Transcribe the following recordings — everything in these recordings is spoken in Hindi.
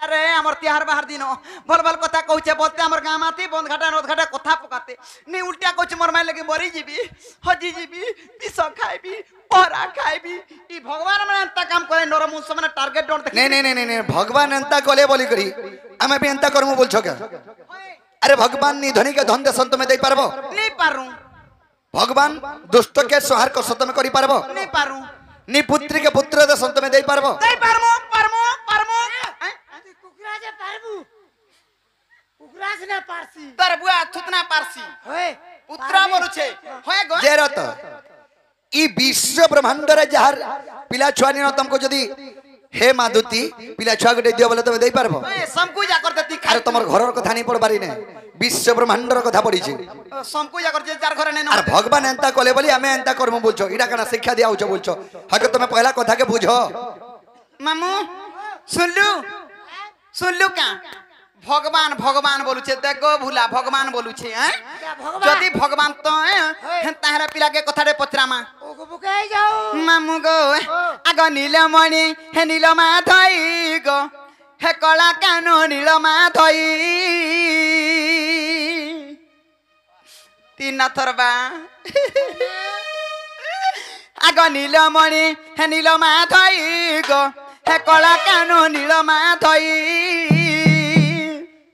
अरे हमर तिहार बाहर दिन भल भल कथा कहूचे बोलते हमर गाँ माती बंद घाटा नद घाटा कथा पकाते नहीं उल्टा कहूचे मोर माई लगे मरी जीबी हजी जीबी विष खाइबी पहरा खाइबी ई भगवान माने अंता काम करे नरमुंस माने टार्गेट डोंट नहीं भगवान अंता कले बोली करी आमे भी अंता करमु बोलछो क्या अरे भगवान नी धनी के धन दे संत में दे पारबो नहीं पारू भगवान दुष्ट के संहार को सत में करी पारबो नहीं पारू नी पुत्री के पुत्र दे संत में दे पारबो दे पारमो पारमो पारमो कुकराज पारबू कुकराज ना पारसी तोर बुआ थुतना पारसी होय पुत्र बोलु छे होय गो जेरत ई विश्व ब्रह्मांड रे जहार पिला छुआनी न तुमको जदी हे माधुती पिला छुआ गटे दियो बोले तमे देई पारबो ए समकु जा कर देती अरे तमर घरर कथा नहीं पड़ पारी ने विश्व ब्रह्मांड र कथा पड़ी छे समकु जा कर जे चार घर ने अरे भगवान एंता कले बोली हमें एंता करमु बोलछो इडा कना शिक्षा दिया होछो बोलछो हके तमे पहला कथा के बुझो मामू सुनलु का भगवान भगवान बोलु छे देखो भूला भगवान बोलु छे हैं जदी भगवान तो हैं ताहरा पिला के कथा रे पचरामा ओको बुकाई जाओ मामू गो आग नीलमणि हे नीलमा धई गो हे कला कानो नीलमा धई तीन थरबा आग नीलमणि हे नीलमा धई गो हे कला कानो नीलमा धई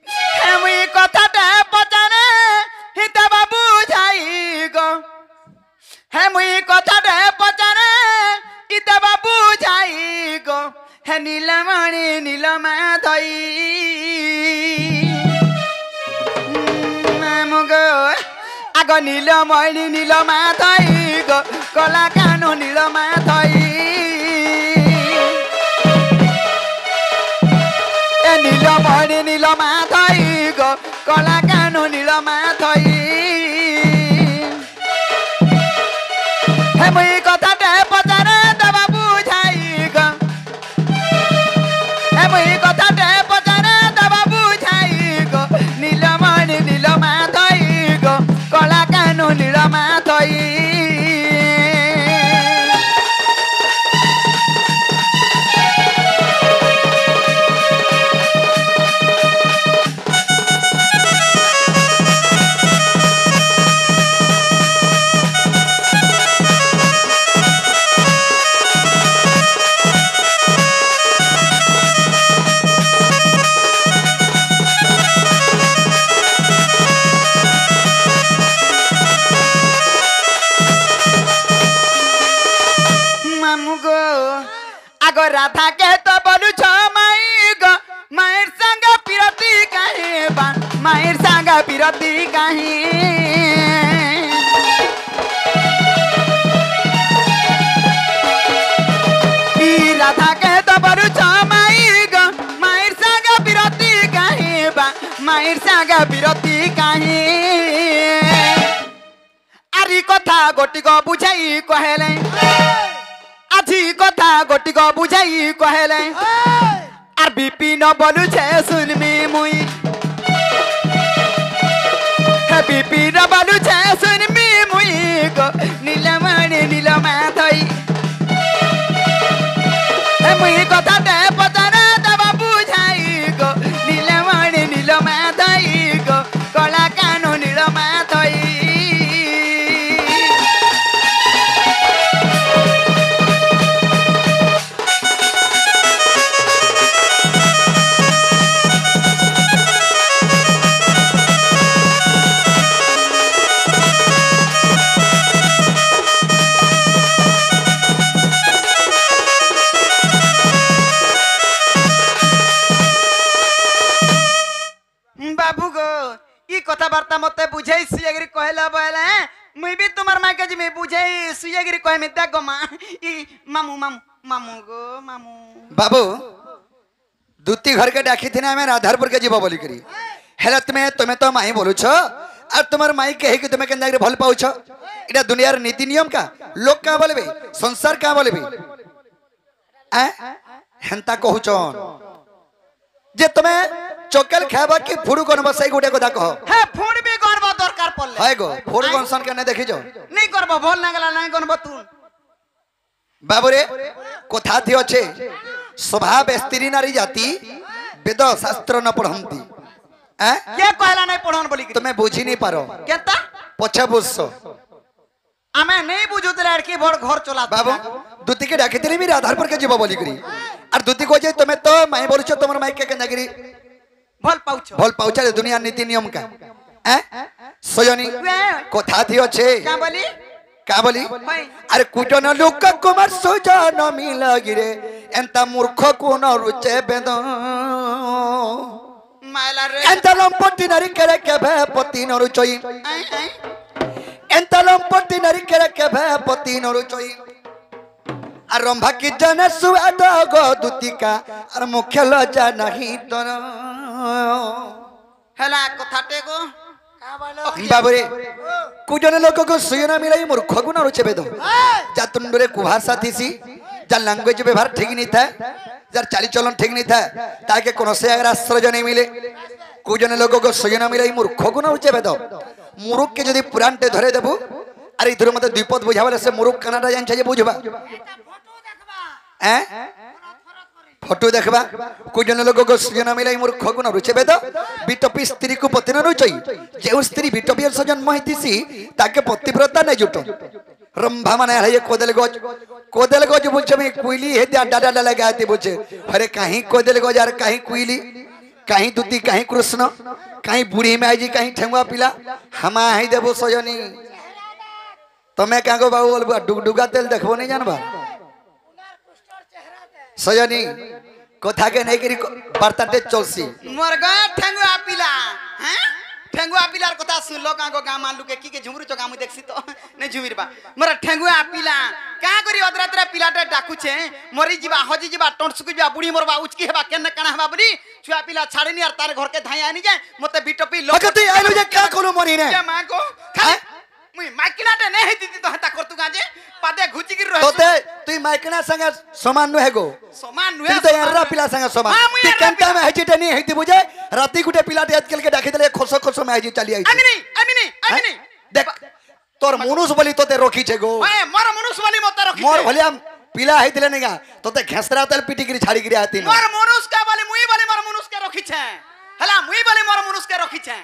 हे मुई कथाटा पचाने हित बाबू जाई गो हे मुई कथाटा पचाने हित बाबू जाई गो हे नीलमणि नीलमा धई मामु गो आग नीलमणि नीलमा धई गो कला कानो नीलमा धई ए नीलमणि नीलमा धई गो कला कानो नीलमा धई हे मुई कथाटा पचारे दबा बुझाई गो हे मुई कथाटा पचारे दबा बुझाई गो नीलमणि नीलमा धई गो कला कानो नीलमा धई आगो राधा के तो बोलू छो माई गो मायर संग पिरती काहे बा मायर संग पिरती काहे ई राधा के तो बोलू छो माई गो मायर संग पिरती काहे बा मायर संग पिरती काहे आरी कथा गोटी को बुझाई कहले आजी कथा गोटी को बुझाई कहले आर बिपिन बोलु छे सुनमी मुई हे बिपिन बोलु छे सुनमी मुई गो नीलमणि नीलमा धई हे मुई कथा दे पतारा दबा बुझाई गो नीलमणि नीलमा धई गो कला कानो नीलमा धई बाबू गो ई कथाबार्ता मते बुझाई सुयगिरी कहला बोले मुई भी तुम्हार मां के जिमे बुझाई सुयगिरी कह में देखो मां ई मामू मामू मामू गो मामू बाबू दूती घर के डाकी थी ना हमें राधारपुर के जीव बोली करी हेलत में तुम्हें तो माई बोलू छो और तुम्हार माई कहे कि तुम्हें केंदा भल पाऊ छो इटा दुनियार नीति नियम का लोग का बोलबे संसार का बोलबे हेंता कहू छन जे तुम्हें चोकेल खाबा कि फुडू कोन बसई गुटे को कह हे फुड भी करबो दरकार पड़ले हाय गो फुडू कोनसन के ने देखि जो नहीं करबो भल ना गला नहीं कोन बतू बाबू रे कथा थी अच्छे स्वभाव स्त्री नारी जाति वेद शास्त्र न पढ़ती के कहला नहीं पढ़न बोली तुम्हें बुझी नहीं पारो केता पछा बुझो आमे नहीं बुझुत लड़की भर घर चला बाबू दूती के डाकिते भी आधार पर के जीव बोली करी और दूती को तुम्हें तो माई बोलुछ तुम माई के केनागिरी भल पाउछ दुनिया नीति नियम का सजनी कथा थी अच्छे का बोली अरे कुटन लोक कुमार सुजन मिल गिरे एंता मूर्ख को न रुचे बेद एंता लंपटी नारी करे के भे पति न रुचई एंता लंपटी नारी करे के भे पति न रुचई रंभा की जन सुआद गो दूतिका और मुख्य लजा नहीं तर हेला कथाटे गो बाबरे कुजन लोक को सुयना मिलाई मूर्ख को न रुचे बेद जा तुंडरे कुभाषा थीसी जा लैंग्वेज व्यवहार ठीक नहीं था जार चाली चलन ठीक नहीं था ताके कोनो से अगर आश्रय नहीं मिले कुजन लोक को सुयना मिलाई मूर्ख को न रुचे बेद मूर्ख के यदि पुराणटे धरे देबू अरे इधर मते द्विपद बुझावले से मूर्ख कनाडा जान चाहिए बुझबा फोटो देखबा कुजन लोक को सुजना मिलाई मूर्ख को न रुचे बेद बिटपी स्त्री को पति न रुचई जे स्त्री बिटपी सजन महितिसी ताके पतिव्रता नै जुटो रंभा माने है कोदल गज बुझे में कुइली हे डाडा लगाती बुझे अरे कहीं कोदल गज और कहीं कुइली कहीं दूती कहीं कृष्ण कहीं बूढ़ी माई जी कहीं ठेंगुआ पिला हमा ही देबो सजनी तमें क्या गो बाबू बोलबा डुगडुगा तेल देखबो नहीं जानबा सजनी कथा के नहीं करी बर्ताटे चलसी मोरगा ठेंगुआ पिला हैं ठेंगुआ पिलार कथा सुन लो कागो गाम आलू के झुमुरु चका मु देखसी तो नहीं झुमिरबा मोर ठेंगुआ पिला का करी अदरातरा पिलाटे डाकू छे मरी जीवा हजी जीवा टंटसुकु जीवा बुढ़ी मोरबा उचकी हेबा केने काना हेबा बुली छुआ पिला छाड़नी और तार घर के धाई आनी जाए मते बिटपी लोग अगते आइलो जे का कोलो मरी ने मां को मुई माइकिनाटे नहीं दीदी तो हता करतु गाजे पादे घुची गिर रहे तोते तुई माइकना संग समान नु हेगो समान नुए तो यारा पिला संग समान ती कंटा में हेजिटे नहीं हेति बुझे राती गुटे पिलाटे आजकल के डाके देले खोसो खोसो में हेजि चली आई अमिनी देख तोर मनुष्य बोली तोते रोखी छे गो ओए मोर मनुष्य वाली मत रखी मोर भलिया पिला हेतिले नेगा तोते घेसरा तेल पिटी गिरी छाड़ी गिरी आती मोर मनुष्य का वाली मुई वाली मोर मनुष्य के रखी छे हला मुई वाली मोर मनुष्य के रखी छे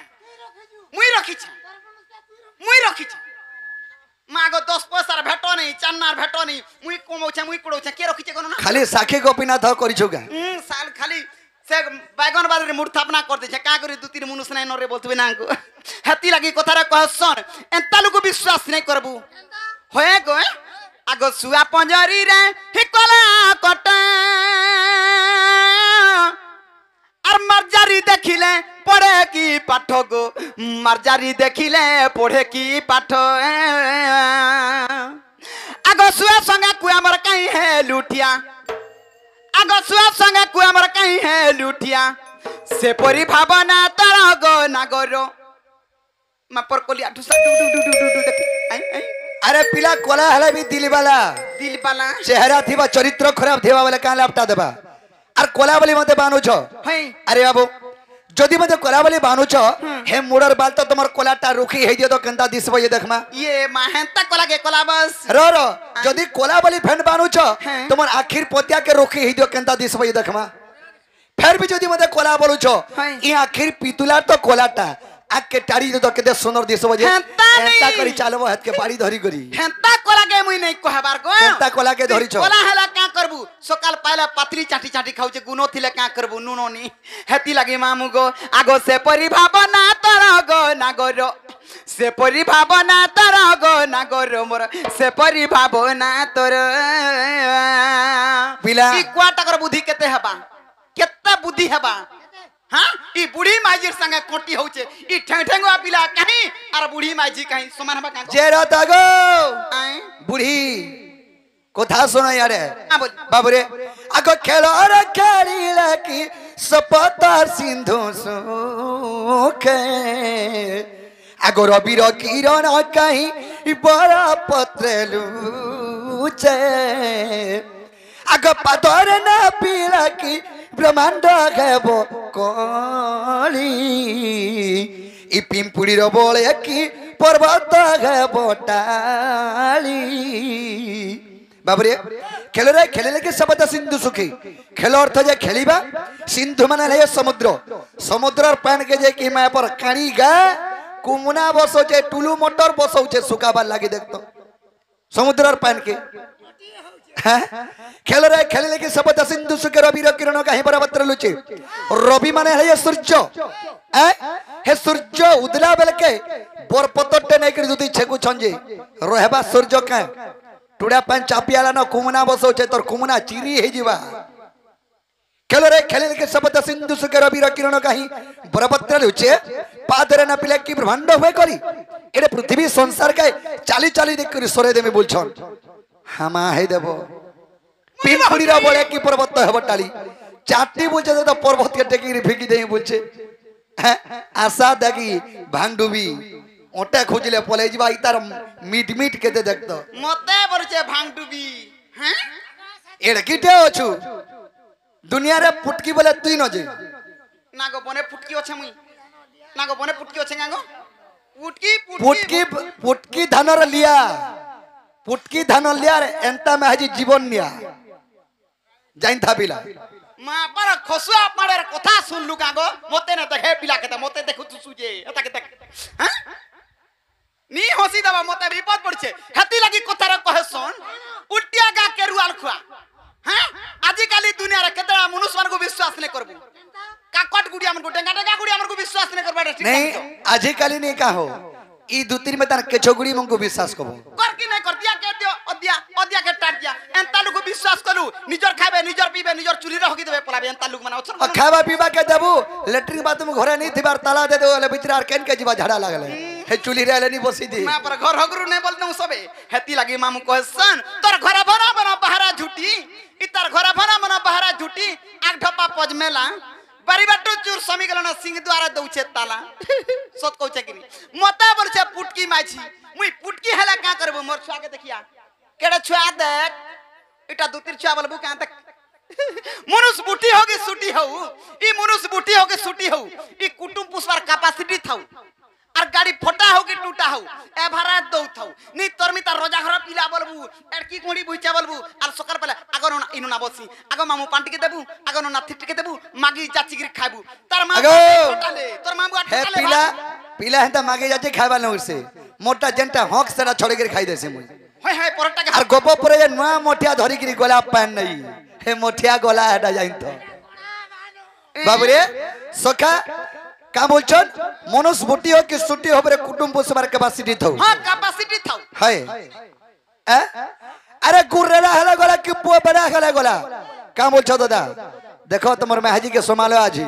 मुई रखी छे मागो 10 पैसा भेटो नहीं चन्नार भेटो नहीं मुई कोमौ छे मुई कोड़ौ छे के रखी छे कोनो ना खाली साखे गोपीनाथ करी छुगा साल खाली से बैगन बाजार रे मूर्ति कर दे छे का करी दु तीन मनुष्य नै नरे बोलतबे ना को हेती लगी कथा रे कहसन एंतालु को विश्वास नहीं करबू होए गो आगो सुआ पंजरी रे हिकला कटा और मर्जारी देखिले पढ़े की पाठ गो मर्जारी देखिले पढ़े की पाठ आगो सुआ संगे कुआमर कहीं है लुटिया आगो सुआ संगे कुआमर कहीं है लुटिया से परी भावना तारा गो नागरो मा पर कोलिया ठुसा डू देखी अरे पिला कोला हला भी दिल वाला चेहरा थीबा चरित्र खराब थीबा वाला का लापटा देबा और कोला बोली मते बानु छ अरे बाबू जदि मते कोला बोली बानु छ हे मुडर बाल तो तुमर कोलाटा रुखी हे दियो तो केंता दिसबो ये देखमा ये माहेंता कोला के कोला बस रो जदि कोला बोली फेंड बानु छ तुमर आखिर पोतिया के रुखी हे दियो केंता दिसबो ये देखमा फिर भी जदि मते कोला बोलु छ ई आखिर पितुला तो कोलाटा आग के टाड़ी तो केते सुंदर दिसबो जे हेंता करी चालबो हाथ के बाड़ी धरी करी हेंता कोला के मुई नहीं कहबार को हेंता कोला के धरी छ कोला हला का करबू सकाल पाइला पातली चाटी चाटी खाउ जे गुनो थिले का करबू नुनो नी हेती लागि मामू गो आगो से परी भावना तर गो नागरो से परी भावना तर गो नागरो मोर से परी भावना तोर पिला ई क्वाटा कर बुद्धि केते हेबा केते बुद्धि हेबा हां ई बुढ़ी माजी संगे कोटी होचे ई ठेठेंगवा पिला कहीं और बुढ़ी माजी कहीं समान हबा का जेरा तागो बुढ़ी कथा सुनो यार बाबू रे आगो खेलो रे खेलीला की सपता सिंधु सुखे आगो रवि रो किरण कहीं बड़ा पत्रेलुचे आगो पादर ना पिला की ब्रह्मांड घेबो कली इ पिंपुड़ी रो बोले की पर्वत घेबो टाली बाबू रे खेल रे खेले के शब्द सिंधु सुखी खेल अर्थ जे खेलिबा सिंधु माने है समुद्र समुद्र पान के जे कि मैं पर काणी गा कुमुना बसोचे टुलू मोटर बसोचे सुकाबार लागी देखतो समुद्र पान के खेल रे खेले के शब्द सिंधु सुखे रवि किरण कहीं बराबर लुचे रवि माने है सूर्य हे सूर्य उदला बेल के बोर पतटे नहीं कर दुती छेकु छंजे रहबा सूर्य का टुडा पान चापियाला न कुमुना बसोचे तोर कुमुना चिरी हे जीवा खेल रे खेले के शब्द सिंधु सुखे रवि किरण कहीं बराबर लुचे पादरे न पिले की ब्रह्मांड हुए करी एरे पृथ्वी संसार के चाली चाली देख कर सोरे देमे बोलछन हामा हे देबो पिनपुड़ीरा बोले की पर्वत हेब टाली चाटी बोलछे तो पर्वत के टेकी फेंकी देई बोलछे आशा देखी भांगडुबी ओटे खोजले पले जीवा इतार मीट मीट केते देखतो मते बरछे भांगडुबी हैं एड़कीटे अछु दुनिया रे पुटकी बोले तुई न जे नागो बने पुटकी আছে মুই नागो बने पुटकी আছে गागो पुटकी पुटकी पुटकी धानर लिया पुटकी धान लिया रे एंता में हजी जीवन निया जाइन था बिला मा पर खसुआ पाड़ेर কথা শুনলু গাগো মতে না দেখে পিলা কেতে মতে দেখু তু সুজে এটা কেতে হ্যাঁ নি হসি দাবা মতে বিপদ পড়ছে হেতি লাগি কথার কহে শুন উল্টিয়া গা কেরুয়াল খুয়া হ্যাঁ আজি কালি দুনিয়ারে কেতরা মনুষ্য মানকু বিশ্বাস নে করবু কাকট গুড়ি আমনকু টেঙ্গা টেঙ্গা गुड़ी हमको विश्वास नहीं करबा ठीक नहीं आज काली नहीं का हो ई दुतिर में तार के छोगुड़ी मंगू विश्वास कबो कर की नहीं कर दिया के दियो अदिया के टाट दिया एंता लोग विश्वास करू निजर खाबे निजर पीबे निजर चुरी रखी देबे पलाबे एंता लोग माने और खावा पीवा के देबू लेटरिन बाथरूम घरे नहीं थिबार ताला दे देले बिचरा केन के जीवा झाड़ा लागले हे चुली रेले नहीं बसी दी मैं पर घर हगरू नहीं बोलनु सबे हेती लगी मामू कहसन तोर घर भरा बना बहारा झूठी इ तार घर भरा बना बहारा झूठी आग ढपा पजमेला बारी बाटो चूर समी गलना सिंह द्वारा दउछे ताला सत कहउछे कि मता बोलछे पुटकी माछी मुई पुटकी हला का करबो मोर छुआ के देखिया केडा छुआ देख इटा दुतिर छुआ बोलबो का तक मनुष्य बुटी होगी सुटी हो ई मनुष्य बुटी होगी सुटी हो ई कुटुंब पुष्पार कैपेसिटी थाउ আর গাড়ি ফটা হোক কি টুটা হোক এভারা দৌ থাও নি তোর মিতা রোজা ঘর পিলা বলবু এর কি কোড়ি বুইচা বলবু আর সকাল বেলা আগন ইনু না বসি আগ মামু পান্টিকে দেবু আগন না থিটিকে দেবু মাগি চাচিগিরি খাইবু তার মা ফটালে তোর মামু हे আটকালে पिला पिला हेता मागे जाचे खाइबा न उसे मोटा जेंटा हक सेरा छोड़ के खाई देसे मुई হয় হয় পরটাকে আর গোপ পরে যে নয়া মোঠিয়া ধরি কি গলা পান নাই हे मोठिया गला हेटा जाइन तो बाबू रे सखा का बोलछन मनुष्य बुटी हो कि सुटी हो बरे कुटुंब पोषबार कैपेसिटी थौ হ্যাঁ ক্যাপাসিটি থাও हाय अरे गुर्रेला हला गला कि पो बड़ा हला गला का बोलछो दादा देखो तुमर महाजी के समालो आजी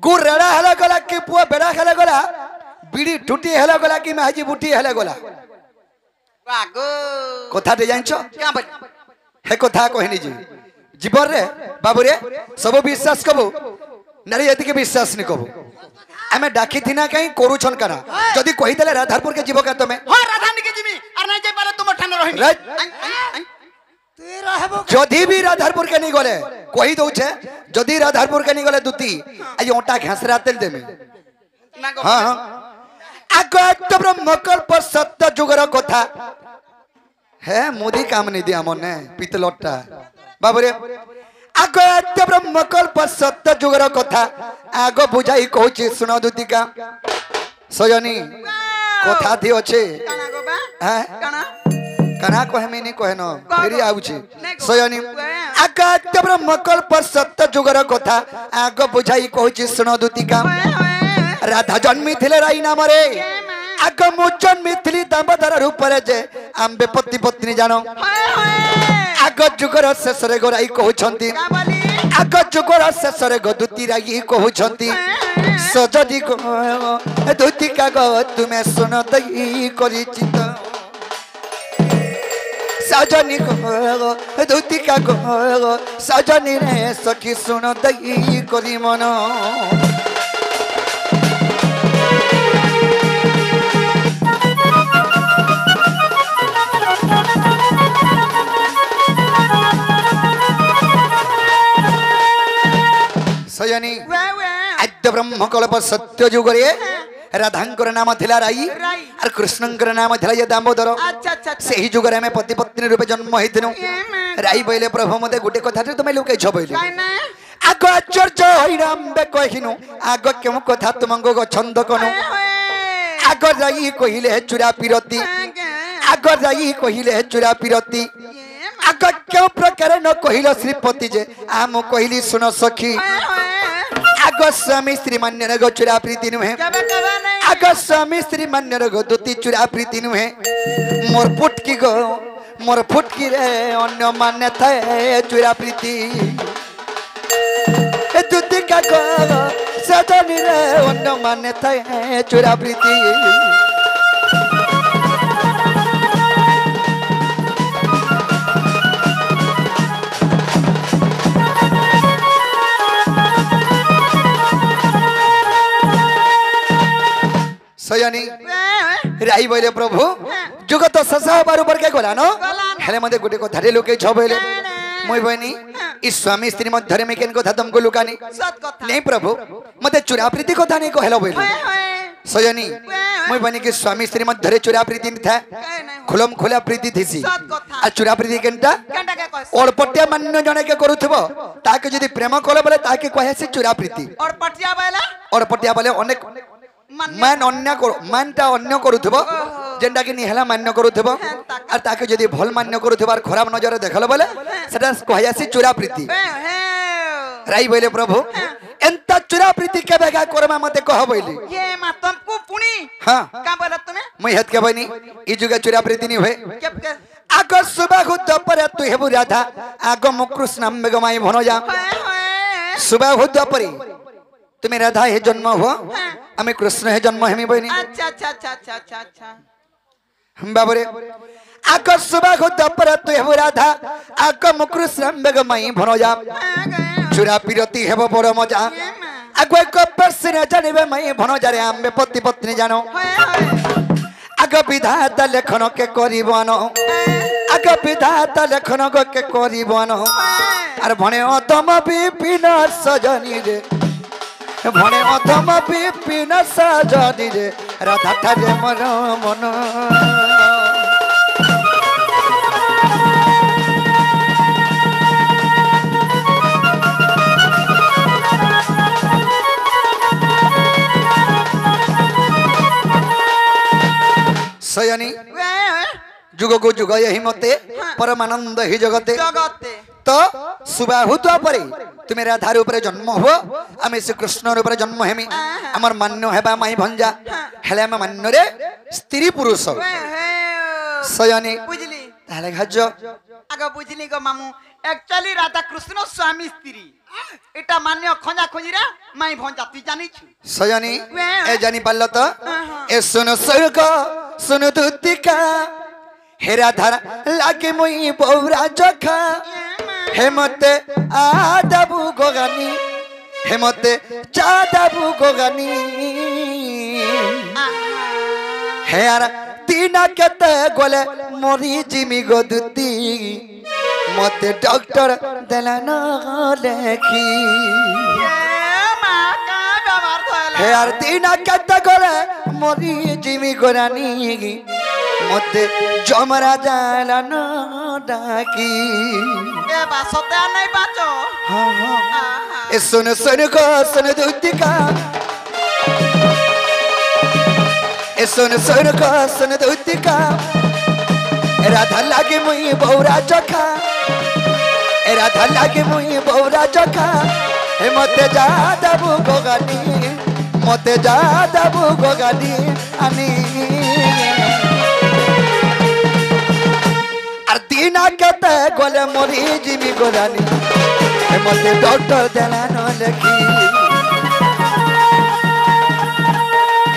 गुर्रेला हला गला कि पो बड़ा हला गला बीड़ी टूटी हला गला कि महाजी बुटी हला गला আগো कथा दे जानछो কা বল हे कथा कहनी जी जीवन रे बाबू रे सब विश्वास कबो नारी यदि के विश्वास नहीं कबो हमें डाकी थी ना कहीं कोरुछन करा जदी कहि देले राधारपुर के जीव का तमे হয় রাধানি কে জিমি আর নাই যাই পারে তোমার ঠানে রহিনি রাইট। তুই रहबो जदी भी राधारपुर के नहीं गले कही दउ छे जदी राधारपुर के नहीं गले दुती आई ओटा घासरा तेल देमे নাগো हां हां आगो तो ब्रह्मकल्प सत्य जुगर कथा है मोदी काम नहीं दिया मने पितलटा बाबू रे आगो तो ब्रह्मकल्प सत्य जुगर कथा आगो बुझाई कहूची सुनो दुतिका सजनी कथा थी अच्छे কানা গো বা हैं কানা कना कहे में नहीं कहे न फेरी आउची नहीं कहो। सजनी आगो ब्रह्मकल्प सत्य जुगर कथा आगो बुझाई कहूची सुनो दुतिका राधा जन्मी थिले राई नाम रे आग मु जन्मी थिली दामोदर रूप रे जे आंबे पति पत्नी जानो आग जुगर शेष रे गोराई कहउछंती आग जुगर शेष रे गदुती राई कहउछंती सजदी को दुती का गो तुमे सुन दई करी चित सजनी को दुती का गो सजनी रे सखी सुन दई करी मन सजनी आद्य ब्रह्मकल्प सत्य जुगरे राधांकर नाम थिला राई राई। और कृष्णंकर नाम थिला ये दामोदर अच्छा अच्छा अच्छा सेही जुगरे में पति पत्नी रूपे जन्म होइथिनु राई बोले प्रभु मते गुटे कथा तुम लुके छ बोले काय ना आगो आश्चर्य होइराम्बे कहिनु आगो केउ कथा तुमंगो छंद कनु आगो राई कहिले चुरा पिरती आगो राई कहिले चुरा पिरती आगो क्यों प्रकार न कहिलो श्रीपति जे आम कहिली सुन सखी आगो स्वामी स्त्री मान्य गो चुरा प्रीति नुहे कबे कबे नहीं आगो स्वामी स्त्री मान्य गो दुती चुरा प्रीति नुहे मोर फुटकी गो मोर फुटकी रे अन्य मान्य थाए चुरा प्रीति ए दुती का गो सजनी रे अन्य मान्य थाए चुरा प्रीति सयानी राई बोले प्रभु जुगत ससा बार के गला न हेले मते गुटे कथा रे लोके छ बोले मोय बनी ई स्वामी स्त्री मध्य में केन कथा तुमको लुकानी सत कथा नहीं प्रभु मते चुरा प्रीति कथा नहीं कहलो बोले सयानी मोय बनी के स्वामी स्त्री मध्य रे चुरा प्रीति था खुलम खुला प्रीति थिसी सत कथा आ चुरा प्रीति केनटा केनटा के कहस और पट्टिया मान्य जने के करूथबो ताके जदी प्रेम कलो बोले ताके कहे से चुरा प्रीति और पटिया वाला और पट्टिया बोले अनेक मान अन्य मानटा अन्य करूथबो जेंडा कि निहला मान्य करूथबो और ताके जदी भल मान्य करूथबो और खराब नजर देखलो बोले सेटा कहयासी चुरा प्रीति राई बोले प्रभु एंता चुरा प्रीति के बेगा करमा मते कह बोली ये मा तुमको पुनी हां का बोला तुम्हें मैं हत के बनी ई जुगे चुरा प्रीति नहीं हुए केब के आगो सुबह हुद पर तू हेबु राधा आगो मुकृष्ण बेगमाई भनो जा सुबह हुद पर तुम्हें राधा हे जन्म हुआ हमें कृष्ण हे जन्म हेमी बनी अच्छा अच्छा अच्छा अच्छा अच्छा अच्छा बाबरे आको सुबह को दपर तु हेबु राधा आको मुकृष्ण बेगमाई भनो जा चुरा पिरती हेबो बड़ मजा आगो एक परसिने जानिबे मई भनो जा रे आम्बे पति पत्नी जानो आगो विधाता लेखन के करिबनो आगो विधाता लेखन के करिबनो आर भने अतम विपिन सजनी रे भने अतम विपिन सजनी रे राधा ठारे मन मन सयानी जुग को जुग यही मते परमानंद ही जगते जगते तो सुबह हुआ परे तुम्हें राधार ऊपर जन्म हो आम श्री कृष्ण ऊपर जन्म हेमी आमर मान्य हेबा माई भंजा हेले आम मान्य रे स्त्री पुरुष सयानी बुझली ताले घाज आगे बुझली गो मामू एक्चुअली राधा कृष्ण स्वामी स्त्री एटा मान्य खंजा खंजीरा माई भंजा तू जानी छु सयानी ए जानी पारल तो ए सुन स्वर्ग सुन दूतिका हे राधा लागे मुई बौरा जखा हे मते आदाबु गोगानी हे मते चादाबु गोगानी हे यार तीना केते गोले मोरी जिमी गोदुती मते डॉक्टर देला न लेखी हे यार तीना केते गोले मोरी जिमी गोरानी मते जमरा जाला न डाकी ए बासते नहीं बाचो हाँ हाँ ए सुन सुन को सुन दूतिका ए सुन सुन को सुन दूतिका ए राधा लागे मुई बौरा चखा ए राधा लागे मुई बौरा चखा ए मते जा दबु गोगानी मते जा दबु गोगानी आनी আর দিন কেতে গলে মরি জিমি গোরানি মতে ডক্টর দেলানো লেখি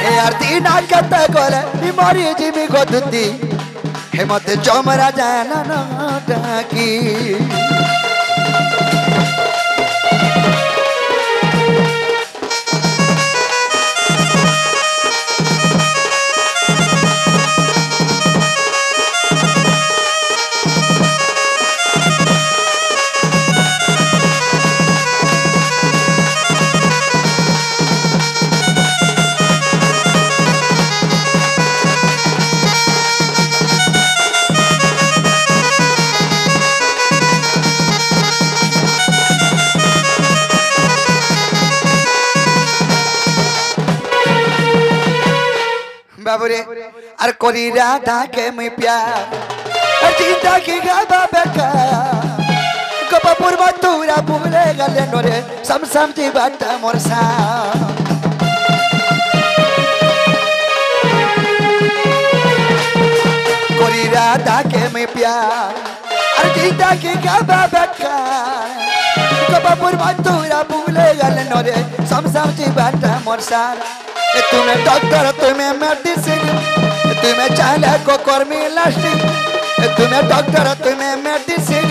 এ আর দিন কেতে গলে মরি জিমি গদুতি হে মতে চমরা জানানো ডাকি बाबूरे और कोरी राधा के मैं प्यार चिंता की गाबा बेका कपापुर बतूरा भूले गले नोरे सम जी बाटा मोरसा कोरी राधा के मैं प्यार और चिंता की गाबा बेका कपापुर बतूरा भूले गले नोरे सम जी बाटा मोरसा तुम्हें डॉक्टर तुम्हें मेडिसिन तुम्हें चालक को कर्मी लास्टिंग तुम्हें डॉक्टर तुम्हें मेडिसिन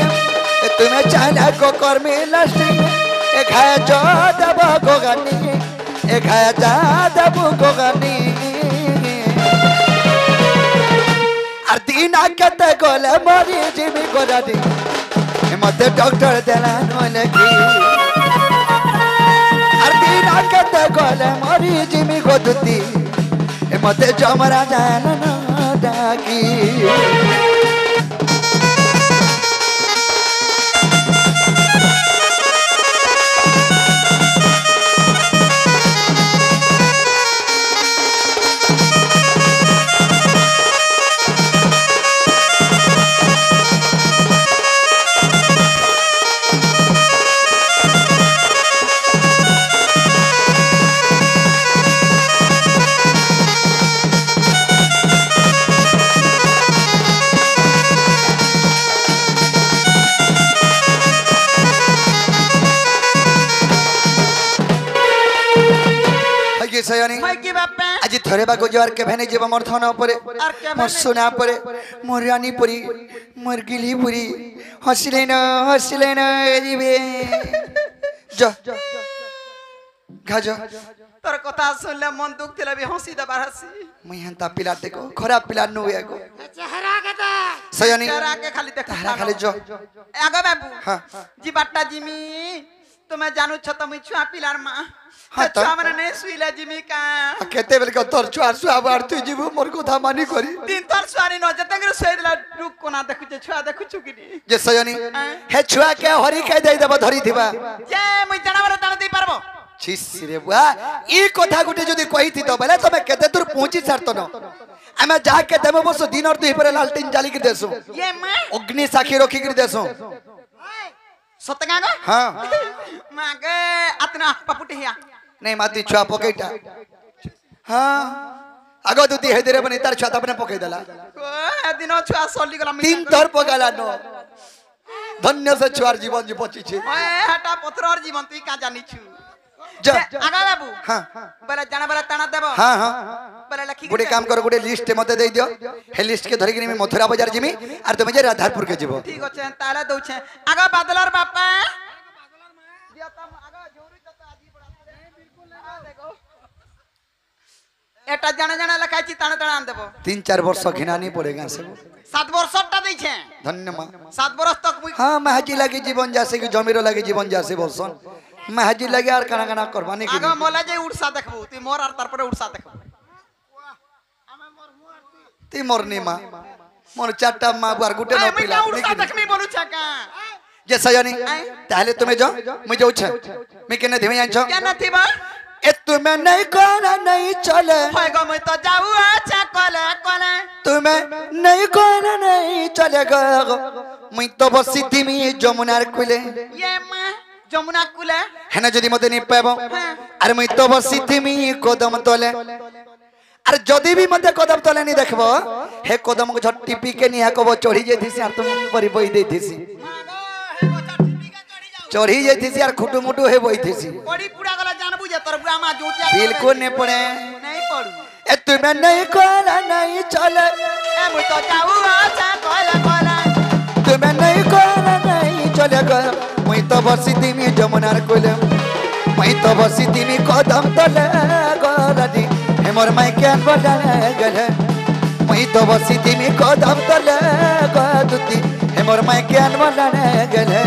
तुम्हें चालक को कर्मी लास्टिंग एक है जो दबो गोगनी एक है जा दबो गोगनी अर्दीना कहते गोले मरी जिमी गोरानी मते डॉक्टर देना नोले की अर्दीना कहते गोले मरी जिमी गोदुती मते जमरा जाना ना डाकी आज थरे बाको जवार के भेने जीव मोर थाना परे मोर सोना परे मोर रानी पुरी मोर गिली पुरी हसले न जीवे जा घा जा तोर कथा सुनले मन दुख थिला भी हंसी दबार हंसी मैं हंता पिला देखो खराब पिला नु को चेहरा के ता सयानी चेहरा के खाली देख खाली जो आगे बाबू हां जी बाटा जिमी तुम्हें जानू छ तुम छुआ पिलार मां हाँ तो हमने नहीं सुईला जिमी का कहते बेल का तोर छुआ छुआ बार तू जीव मोर को था मानी करी दिन तोर सुआनी न जतंगर सोइला रुक कोना देखु जे छुआ देखु चुकिनी जे सयानी हे छुआ के हरी कह दे देबो धरी थिबा जे मुई जनावर ताण दे पारबो छिस रे बुआ ई कथा गुटे जदी कहि थी तो बेले तमे केते दूर पहुंची सरतो न आमे जा के देबो बस दिन और दुई पर लालटेन जाली के देसो ये मैं अग्नि साखी रखी के देसो सतगा गो हां मागे अतना पपुटिया नहीं माती छुआ पकेटा हां आगो दुती हे देरे बनी तार छुआ अपने पके देला ओ दिनो छुआ सोली गला तीन तोर पगाला न धन्य से छुआर जीवन जी बची छे ओए हटा पत्थर जीवन तू का जानी छु जा आगा बाबू हां बला जाना बला ताना देबो हां हां बला लखी गुडे काम करो गुडे लिस्ट मते दे दियो हे लिस्ट के धरि के मैं मथुरा बाजार जिमी आर तुम जे राधारपुर के जीवो ठीक अछि ताला दउ छे आगा बादलर बापा दिया तम आगा जोरू जत आजी बड़ा बिल्कुल ना देखो एटा जाना जाना लखाई छी ताना ताना आन देबो 3-4 वर्ष घिनानी पड़ेगा से 7 वर्षटा दै छे धन्यवाद 7 वर्ष तक मुई हां महजी लगे जीवन जासे कि जमीरो लगे जीवन जासे बोलसन महजी लगे आर काना काना करबानी के आगा मोला जे उड़सा देखबो तू मोर आर तार पर उड़सा देखबो ती मोरनी मा मोर चाटा मा बार गुटे न पिला उड़सा देखमी बोलू छका जे सयानी ताले तुम्हें जो मैं जाऊ छ मैं केने धीमे जान छ केना थिबा ए तुम्हें नहीं कोना नहीं चले होय गो मैं तो जाऊ अच्छा कोले कोले तुम्हें नहीं कोना नहीं चलेगा मैं तो बसी तिमी जमुनार कुले ये मां जमुना कुले हेना जदी मते नहीं पाबो अरे मैं तो बसी तिमी कदम तले अरे जदी भी मते कदम तले नहीं देखबो हे कदम को झट टिपी के निहा को चढ़ी जेथिसी आर तुम परी बई देथिसी चढ़ी जेथिसी आर खुटू मुटू हे बईथिसी पड़ी पूरा गला जान बुझे तोर बुआ मां जोतिया बिल्कुल नहीं पड़े नहीं पड़ू ए तुम्हें नहीं कोला नहीं चले ए मैं तो जाऊ अच्छा कोले कोले तुम्हें नहीं कोला नहीं चलेगा मैं तो बसी तिमी जमुनार कोले मैं तो बसी तिमी कदम तले गोरदी हे मोर माई केन बजाने गले मैं तो बसी तिमी कदम तले गोदुती हे मोर माई केन बजाने गले